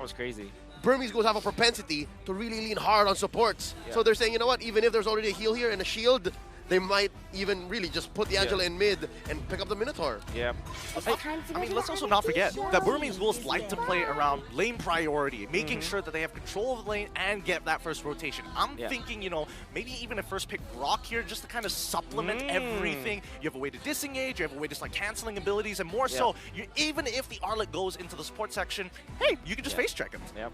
was crazy. Burmese Ghouls have a propensity to really lean hard on supports. Yeah. So they're saying, you know what, even if there's already a heal here and a shield, they might even really just put the Angela in mid and pick up the Minotaur. Yeah. I mean, let's also not forget that Burmese Ghouls like to play around lane priority, making sure that they have control of the lane and get that first rotation. I'm thinking, you know, maybe even a first pick Brock here just to kind of supplement everything. You have a way to disengage, you have a way to start canceling abilities, and more so, even if the Arlet goes into the support section, hey, you can just face check him. Yep.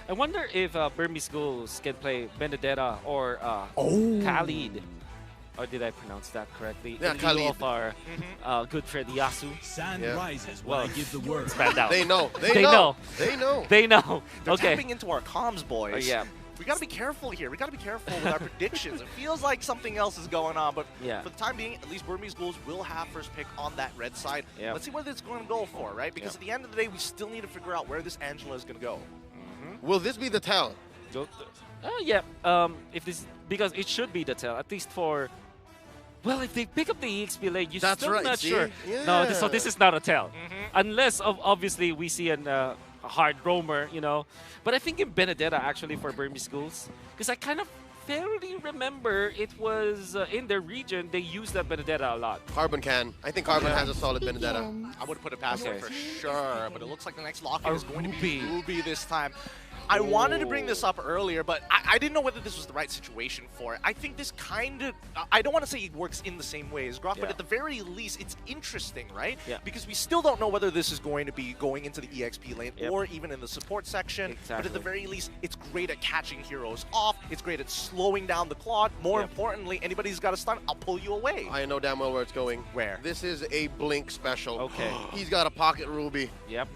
I wonder if Burmese Ghouls can play Benedetta or Khalid. Or did I pronounce that correctly? Yeah, in Khalid. lieu of our good friend Yasu. Sun rises when I give the word. Stand out. They know. They know. They know. They know. They're Okay. tapping into our comms, boys. Yeah. We gotta be careful here. We gotta be careful with our predictions. It feels like something else is going on, but Yeah. for the time being, at least Burmese Ghouls will have first pick on that red side. Yeah. Let's see what it's going to go for, right? Because at the end of the day, we still need to figure out where this Angela is going to go. Will this be the tell? Yeah. If this because it should be the tell, at least for. Well, if they pick up the EXP lane, you're That's still right, not see? sure. Yeah. No, so this is not a tell. Unless, obviously, we see a hard roamer, you know. But I think in Benedetta, actually, for Burmese Ghouls, because I kind of fairly remember it was in their region, they used that Benedetta a lot. Carbon can. I think Carbon has a solid Benedetta. I would put it past Okay. him for sure, but it looks like the next lock-in A is going to Ruby. be Ruby this time. I wanted to bring this up earlier, but I didn't know whether this was the right situation for it. I think this kind of, I don't want to say it works in the same way as Grok, but Yeah. at the very least, it's interesting, right? Yeah. Because we still don't know whether this is going to be going into the EXP lane Yep. or even in the support section. But at the Exactly. very least, it's great at catching heroes off. It's great at slowing down the Claude. More Yep. importantly, anybody's got a stun, I'll pull you away. I know damn well where it's going. Where? This is a Blink special. Okay. He's got a pocket Ruby. Yep.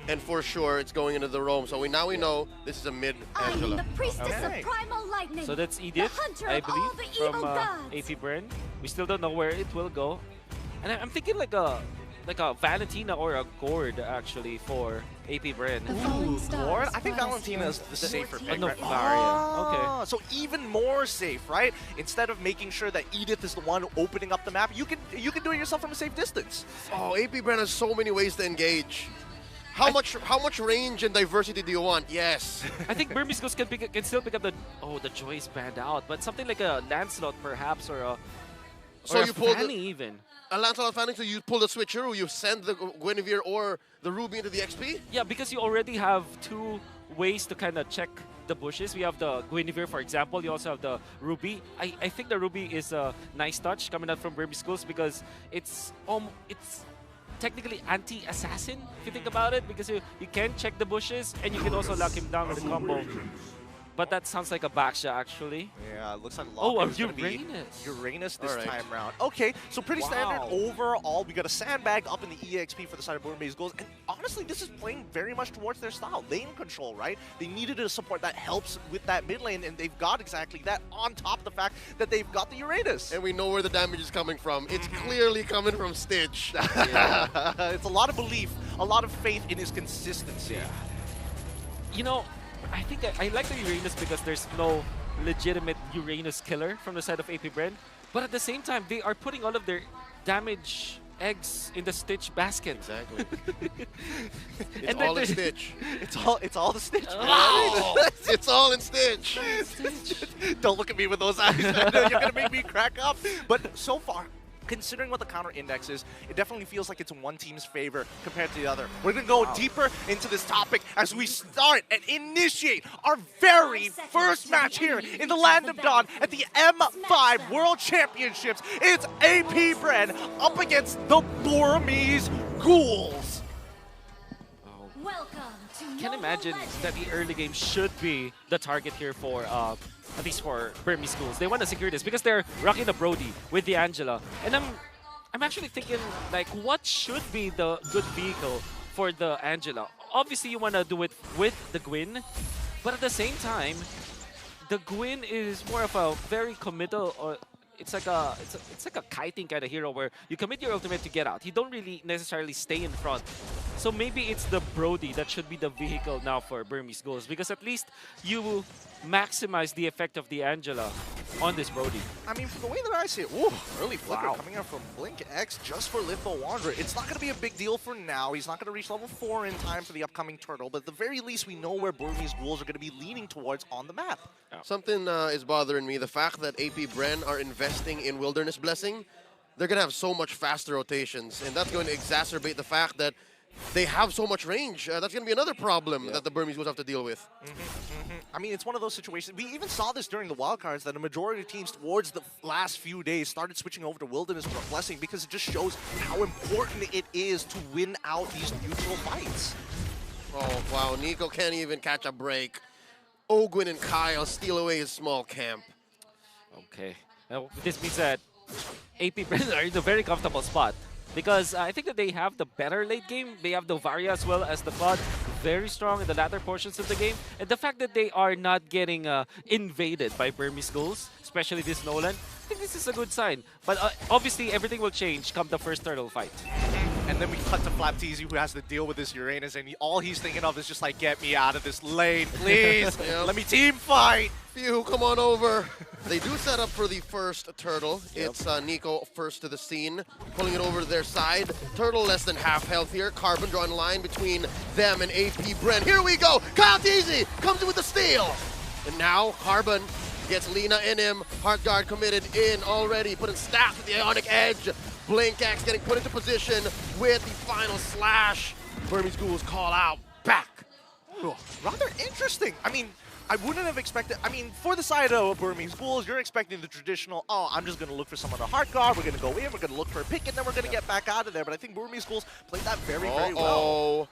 And for sure, it's going into the roam. So we know this is a mid I am Angela. the priestess Okay. of primal lightning. So that's Edith, hunter I of all believe, the from evil gods. AP Bren. We still don't know where it will go. And I'm thinking like a Valentina or a Gord, actually, for AP Bren. The falling stars Lord, I think brought us Valentina is the safer Fourteen pick. no, right? Varia. Okay. Ah, so even more safe, right? Instead of making sure that Edith is the one opening up the map, you can do it yourself from a safe distance. Oh, AP Bren has so many ways to engage. How much range and diversity do you want? Yes. I think Burmese Ghouls can still pick up the Joyce banned out, but something like a Lancelot perhaps or a So or you a pull Fanny even. a Lancelot Fanning, so you pull the switcheroo, you send the Guinevere or the Ruby into the XP? Yeah, because you already have two ways to kind of check the bushes. We have the Guinevere, for example. You also have the Ruby. I think the Ruby is a nice touch coming out from Burmese Ghouls because it's technically anti-assassin, if you think about it, because you can check the bushes and you can also lock him down with a combo. But that sounds like a Baksha, actually. Yeah, it looks like Oh, Lock a is gonna be Uranus. Uranus this Alright. time round. Okay, so pretty standard Wow. overall. We got a sandbag up in the EXP for the side of Burmese Ghouls, and honestly, this is playing very much towards their style. Lane control, right? They needed a support that helps with that mid lane, and they've got exactly that on top of the fact that they've got the Uranus. And we know where the damage is coming from. It's clearly coming from Stitch. It's a lot of belief, a lot of faith in his consistency. You know, I think I like the Uranus because there's no legitimate Uranus killer from the side of AP Bren. But at the same time, they are putting all of their damage eggs in the Stitch basket. Exactly. It's And all then in Stitch. It's all the Stitch. Wow. It's all in Stitch. Don't look at me with those eyes. I know you're gonna make me crack up. But so far, considering what the counter index is, it definitely feels like it's in one team's favor compared to the other. We're gonna go deeper into this topic as we start and initiate our very first match here in the Land of Dawn at the M5 World Championships. It's AP Bren up against the Burmese Ghouls. Welcome to Can't Mobile imagine Legends. that the early game should be the target here for, at least for Burmese Schools. They want to secure this because they're rocking the Brody with the Angela. And I'm actually thinking, like, what should be the good vehicle for the Angela? Obviously, you want to do it with the Gwyn, but at the same time, the Gwyn is more of a very committal, or it's like a kiting kind of hero where you commit your ultimate to get out. You don't really necessarily stay in front. So maybe it's the Brody that should be the vehicle now for Burmese Ghouls, because at least you maximize the effect of the Angela on this Brody. I mean, from the way that I see it, woo, early flicker coming out from Blink X just for Litho Wanderer. It's not going to be a big deal for now. He's not going to reach level 4 in time for the upcoming turtle, but at the very least, we know where Burmese ghouls are going to be leaning towards on the map. Something is bothering me. The fact that AP Bren are investing in Wilderness Blessing, they're going to have so much faster rotations, and that's going to exacerbate the fact that they have so much range. That's going to be another problem that the Burmese will have to deal with. I mean, it's one of those situations. We even saw this during the wildcards that a majority of teams towards the last few days started switching over to Wilderness Blessing because it just shows how important it is to win out these neutral fights. Oh, wow. Nico can't even catch a break. Ogwin and Kyle steal away his small camp. Okay. Now, this means that AP Bren are in a very comfortable spot. Because I think that they have the better late game. They have the Varia as well as the Cloud. Very strong in the latter portions of the game. And the fact that they are not getting invaded by Burmese ghouls, especially this Nolan, I think this is a good sign. But obviously, everything will change come the first turtle fight. And then we cut to Flapteezy, who has to deal with this Uranus, and all he's thinking of is just like, get me out of this lane, please. Let me team fight. Phew, come on over. They do set up for the first turtle. It's Nico first to the scene, pulling it over to their side. Turtle less than half health here. Carbon drawing a line between them and AP Bren. Here we go. Kyle Teasy comes in with the steal. And now Carbon gets Lina in him. Heart Guard committed in already, putting staff with the Ionic Edge. Blink X getting put into position with the final slash. Burmese Ghouls call out back. Rather interesting. I mean, I wouldn't have expected, I mean, for the side of Burmese Ghouls, you're expecting the traditional, oh, I'm just going to look for someone to heart guard, we're going to go in, we're going to look for a pick, and then we're going to get back out of there. But I think Burmese Ghouls played that very well.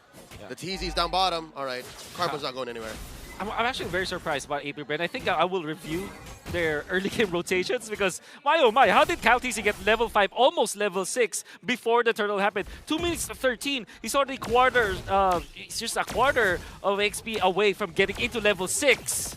The TZ's down bottom. All right, Carbon's not going anywhere. I'm actually very surprised about AP Bren. I think I will review their early game rotations because, my oh my, how did Kyle TC get level 5, almost level 6 before the turtle happened? 2 minutes to 13, he's already he's just a quarter of XP away from getting into level 6.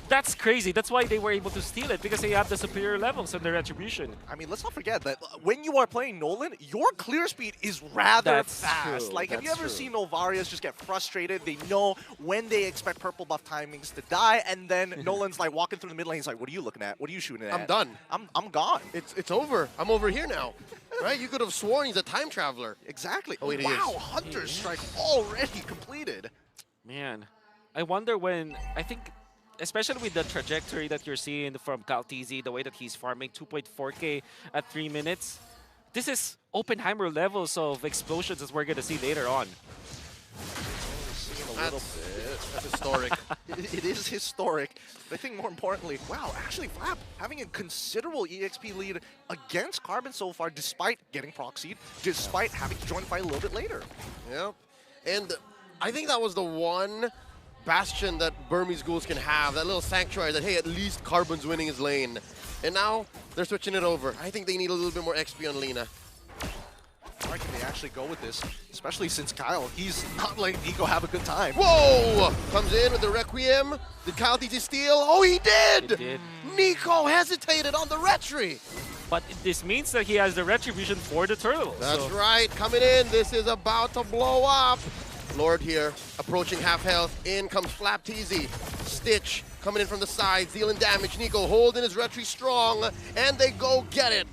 That's crazy. That's why they were able to steal it, because they have the superior levels and their retribution. I mean, let's not forget that when you are playing Nolan, your clear speed is rather fast. True. Like, have you ever seen Novarias just get frustrated? They know when they expect purple buff timings to die, and then Nolan's like walking through the mid lane. He's like, "What are you looking at? What are you shooting at?" I'm done. I'm gone. It's over. I'm over here now. Right? You could have sworn he's a time traveler. Exactly. Oh, wait, wow, Hunter's Strike already completed. Man, I wonder when, I think, especially with the trajectory that you're seeing from Kaltizi, the way that he's farming 2.4k at 3 minutes, this is Oppenheimer levels of explosions as we're going to see later on. That's historic. It is historic. But I think more importantly, wow, actually Flap having a considerable EXP lead against Carbon so far, despite getting proxied, despite having to join the fight a little bit later. Yep. And I think that was the one bastion that Burmese Ghouls can have, that little sanctuary that, hey, at least Carbon's winning his lane. And now they're switching it over. I think they need a little bit more XP on Lina. Where can they actually go with this? Especially since Kyle, he's not letting Nico have a good time. Whoa! Comes in with the Requiem. Did Kyle TT steal? Oh, he did! He did. Nico hesitated on the retry. But this means that he has the retribution for the turtle. That's right. Coming in. This is about to blow up. Lord here, approaching half health. In comes Flap TZ. Stitch coming in from the side, dealing damage. Nico holding his retry strong, and they go get it.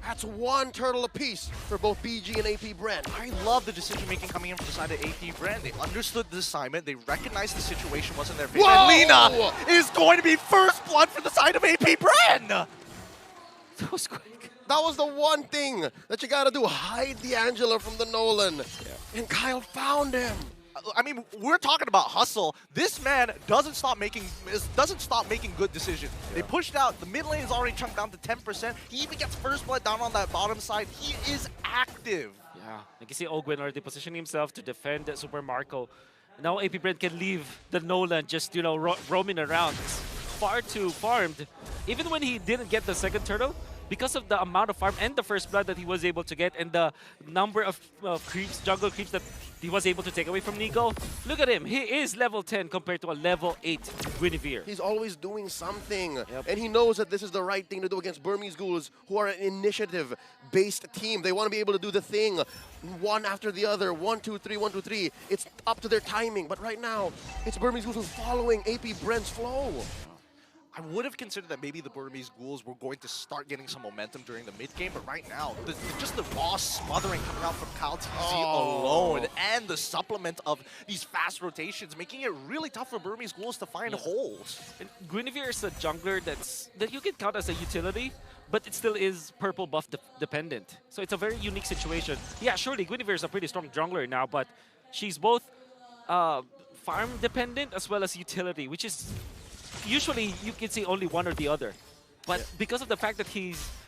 That's one turtle apiece for both BG and AP Bren. I love the decision-making coming in from the side of AP Bren. They understood the assignment. They recognized the situation wasn't their favor. Whoa! And Lina is going to be first blood for the side of AP Bren! That was quick. That was the one thing that you gotta do, hide the Angela from the Nolan. Yeah. And Kyle found him. I mean, we're talking about hustle. This man doesn't stop making good decisions. Yeah. They pushed out. The mid lane is already chunked down to 10%. He even gets first blood down on that bottom side. He is active. Yeah, you can see Ogwin already positioning himself to defend Super Marco. Now AP Bren can leave the Nolan just, roaming around. It's far too farmed. Even when he didn't get the second turtle, because of the amount of farm and the first blood that he was able to get and the number of creeps, jungle creeps that he was able to take away from Nico, look at him. He is level 10 compared to a level 8 Guinevere. He's always doing something. Yep. And he knows that this is the right thing to do against Burmese Ghouls, who are an initiative-based team. They want to be able to do the thing one after the other. 1, 2, 3, 1, 2, 3. It's up to their timing. But right now, it's Burmese Ghouls who's following AP Bren's flow. I would have considered that maybe the Burmese Ghouls were going to start getting some momentum during the mid-game, but right now, just the raw smothering coming out from Kyle TZ alone, and the supplement of these fast rotations, making it really tough for Burmese Ghouls to find holes. And Guinevere is a jungler that you can count as a utility, but it still is purple buff dependent. So it's a very unique situation. Yeah, surely Guinevere is a pretty strong jungler now, but she's both farm dependent as well as utility, which is usually you can see only one or the other. But because of the fact that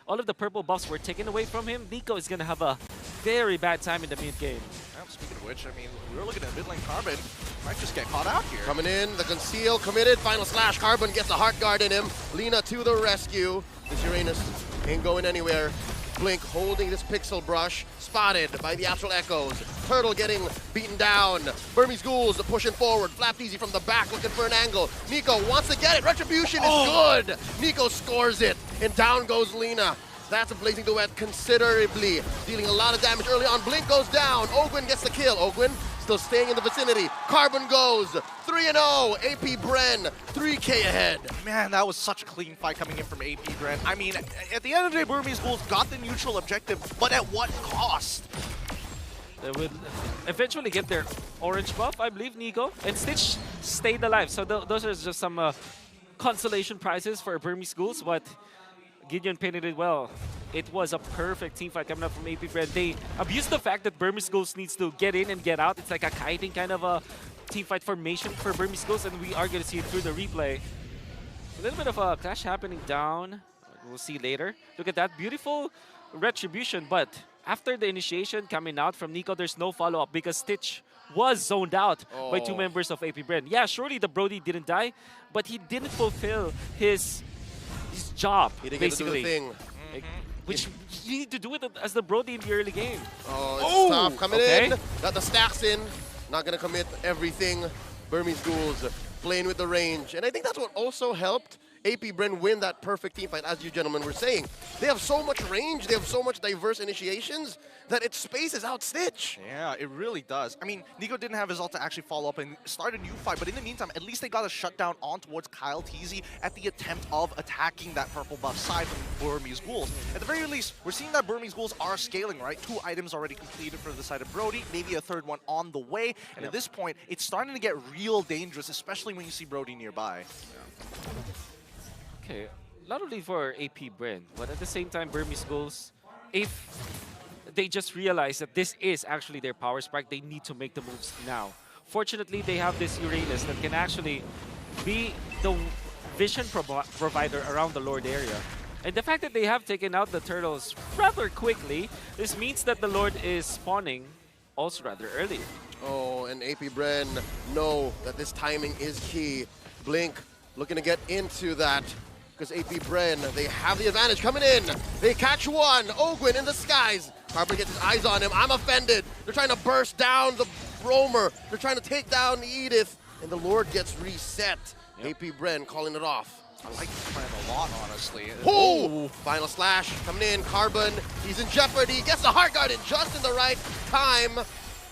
all of the purple buffs were taken away from him, Nico is going to have a very bad time in the mid game. Speaking of which, I mean, we're looking at mid lane Carbon. Might just get caught out here. Coming in, the conceal committed, final slash. Carbon gets a heart guard in him. Lina to the rescue. This Uranus ain't going anywhere. Blink holding this pixel brush, spotted by the Astral Echoes. Turtle getting beaten down. Burmese Ghouls pushing forward. Flap Easy from the back looking for an angle. Nico wants to get it. Retribution is good. Nico scores it, and down goes Lina. That's a blazing duet considerably, dealing a lot of damage early on. Blink goes down. Ogwin gets the kill. Ogwin still staying in the vicinity. Carbon goes 3-0. AP Bren 3K ahead. Man, that was such a clean fight coming in from AP Bren. I mean, at the end of the day, Burmese Ghouls got the neutral objective, but at what cost? They would eventually get their orange buff, I believe, Nico. And Stitch stayed alive. So those are just some consolation prizes for Burmese Ghouls, but Gideon painted it well. It was a perfect team fight coming up from AP Bren. They abused the fact that Burmese Ghouls needs to get in and get out. It's like a kiting kind of a team fight formation for Burmese Ghouls, and we are going to see it through the replay. A little bit of a clash happening down. We'll see later. Look at that beautiful retribution, but after the initiation coming out from Nico, there's no follow-up because Stitch was zoned out by two members of AP Bren. Yeah, surely the Brody didn't die, but he didn't fulfill his job, He didn't basically. get to do the thing. Which you need to do it as the Brody in the early game. Oh, it's tough. Coming okay. in. Got the stacks in. Not going to commit everything. Burmese Ghouls playing with the range. And I think that's what also helped AP Bren win that perfect team fight, as you gentlemen were saying. They have so much range, they have so much diverse initiations that it spaces out Stitch. Yeah, it really does. I mean, Nico didn't have his ult to actually follow up and start a new fight, but in the meantime, at least they got a shutdown on towards Kyle TZ at the attempt of attacking that purple buff side from Burmese Ghouls. At the very least, we're seeing that Burmese Ghouls are scaling, right? 2 items already completed for the side of Brody, maybe a 3rd one on the way, and at this point, it's starting to get real dangerous, especially when you see Brody nearby. Okay, not only for AP Bren, but at the same time, Burmese Ghouls, if they just realize that this is actually their power spike, they need to make the moves now. Fortunately, they have this Uranus that can actually be the vision provider around the Lord area. And the fact that they have taken out the turtles rather quickly, this means that the Lord is spawning also rather early. Oh, and AP Bren know that this timing is key. Blink looking to get into that, because AP Bren, they have the advantage coming in. They catch one. Ogwin in the skies. Carbon gets his eyes on him. I'm offended. They're trying to burst down the Roamer. They're trying to take down Edith, and the Lord gets reset. AP Bren calling it off. I like this plan a lot, honestly. Oh! Final slash coming in. Carbon, he's in jeopardy. Gets the heart guard in just in the right time.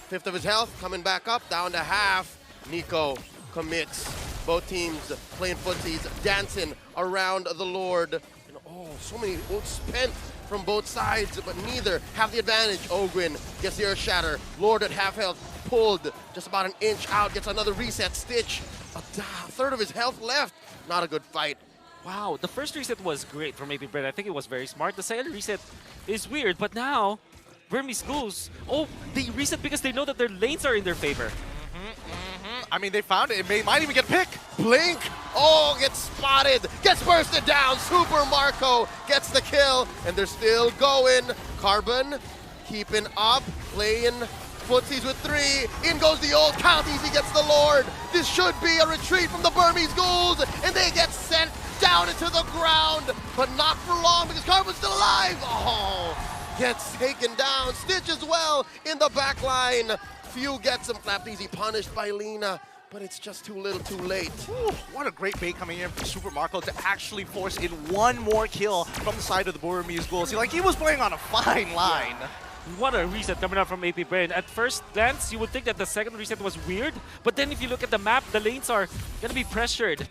5th of his health coming back up, down to half. Nico commits. Both teams playing footsies, dancing around the Lord. And oh, so many ults spent from both sides, but neither have the advantage. Ogwin gets the Earth Shatter. Lord at half health, pulled just about an inch out, gets another reset. Stitch, a 1/3 of his health left. Not a good fight. Wow, the first reset was great from AP Bren. I think it was very smart. The second reset is weird, but now Burmese Ghouls, they reset because they know that their lanes are in their favor. I mean, they found it. It might even get a pick. Blink, gets spotted, gets bursted down. Super Marco gets the kill, and they're still going. Carbon keeping up, playing footsies with 3. In goes the old count. Easy gets the Lord. This should be a retreat from the Burmese Ghouls, and they get sent down into the ground, but not for long because Carbon's still alive. Gets taken down. Stitch as well in the back line. Few gets him. Flap Easy punished by Lina, but it's just too little too late. Ooh, what a great bait coming in from Super Marco to actually force in one more kill from the side of the Burmese Ghouls. He was playing on a fine line. What a reset coming out from AP Bren. At first glance, you would think that the second reset was weird, but then if you look at the map, the lanes are going to be pressured.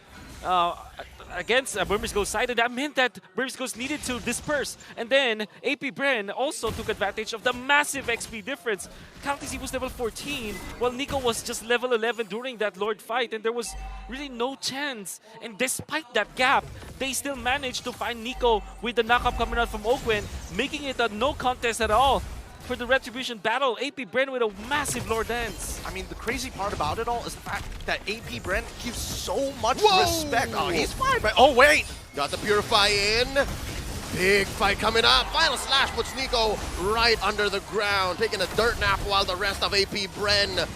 against Burmese Ghost side, and that meant that Burmese Ghost needed to disperse. And then AP Bren also took advantage of the massive XP difference. Countess was level 14, while Nico was just level 11 during that Lord fight, and there was really no chance. And despite that gap, they still managed to find Nico with the knockup coming out from Oakwen, making it a no contest at all. For the Retribution battle, AP Bren with a massive Lord Dance. I mean, the crazy part about it all is the fact that AP Bren gives so much Whoa! respect. Oh, he's fine, but oh wait! Got the Purify in. Big fight coming up. Final slash puts Nico right under the ground, taking a dirt nap while the rest of AP Bren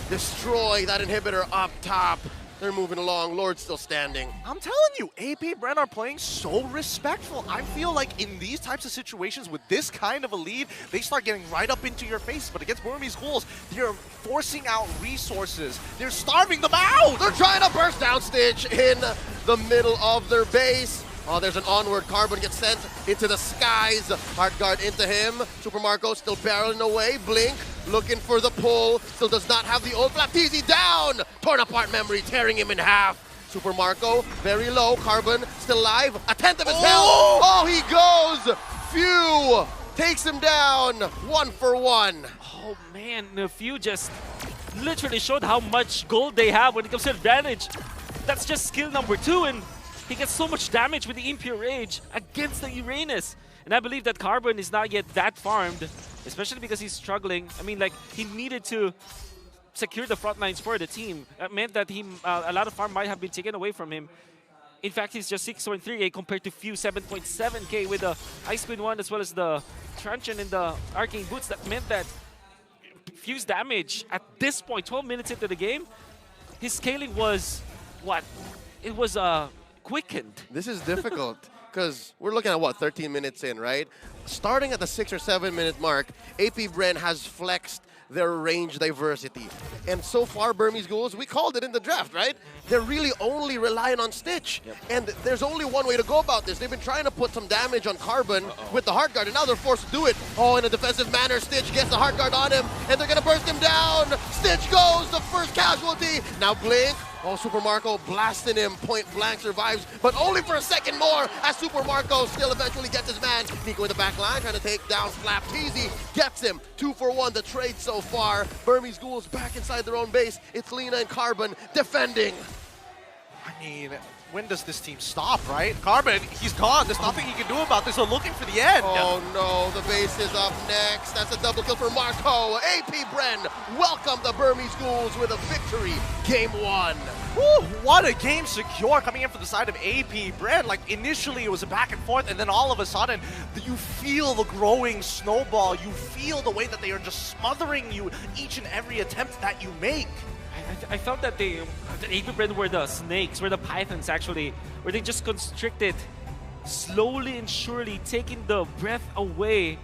destroy that inhibitor up top. They're moving along. Lord's still standing. I'm telling you, AP Bren are playing so respectful. I feel like in these types of situations with this kind of a lead, they start getting right up into your face. But against Burmese Ghouls, they're forcing out resources. They're starving them out. They're trying to burst down Stitch in the middle of their base. Oh, there's an onward. Carbon gets sent into the skies. Hard guard into him. Super Marco still barreling away. Blink looking for the pull. Still does not have the ult. Flapteezy down. Torn apart memory, tearing him in half. Super Marco very low. Carbon still alive. A tenth of his health. Oh, he goes. Phew. Takes him down. 1 for 1. Oh man, Few just literally showed how much gold they have when it comes to advantage. That's just skill number 2, and he gets so much damage with the Impure Rage against the Uranus. And I believe that Carbon is not yet that farmed, especially because he's struggling. I mean, like, he needed to secure the front lines for the team. That meant that a lot of farm might have been taken away from him. In fact, he's just 6.3k compared to Few 7.7k with the Ice Queen 1 as well as the Truncheon and the Arcane Boots. That meant that Few's damage at this point, 12 minutes into the game, his scaling was, what? It was quickened. This is difficult because we're looking at what, 13 minutes in, right? Starting at the 6 or 7 minute mark, AP Bren has flexed their range diversity. And so far, Burmese Ghouls, we called it in the draft, right? They're really only relying on Stitch. Yep. And there's only one way to go about this. They've been trying to put some damage on Carbon with the Heart Guard, and now they're forced to do it. Oh, in a defensive manner, Stitch gets the Heart Guard on him, and they're gonna burst him down. Stitch goes, the first casualty. Now Blink. Oh, Super Marco blasting him, point blank, survives, but only for a second more as Super Marco still eventually gets his man. Nico in the back line trying to take down Flapteezy, gets him. 2 for 1, the trade so far. Burmese Ghouls back inside their own base. It's Lina and Carbon defending. I mean, when does this team stop, right? Carbon, he's gone. There's nothing he can do about this. They're looking for the end. Oh no, the base is up next. That's a double kill for Marco. AP Bren welcome the Burmese Ghouls with a victory. Game 1. Woo, what a game secure coming in for the side of AP Bren. Like, initially it was a back and forth, and then all of a sudden, you feel the growing snowball. You feel the way that they are just smothering you each and every attempt that you make. I felt that the AP Bren were the snakes, were the pythons actually, where they just constricted, slowly and surely taking the breath away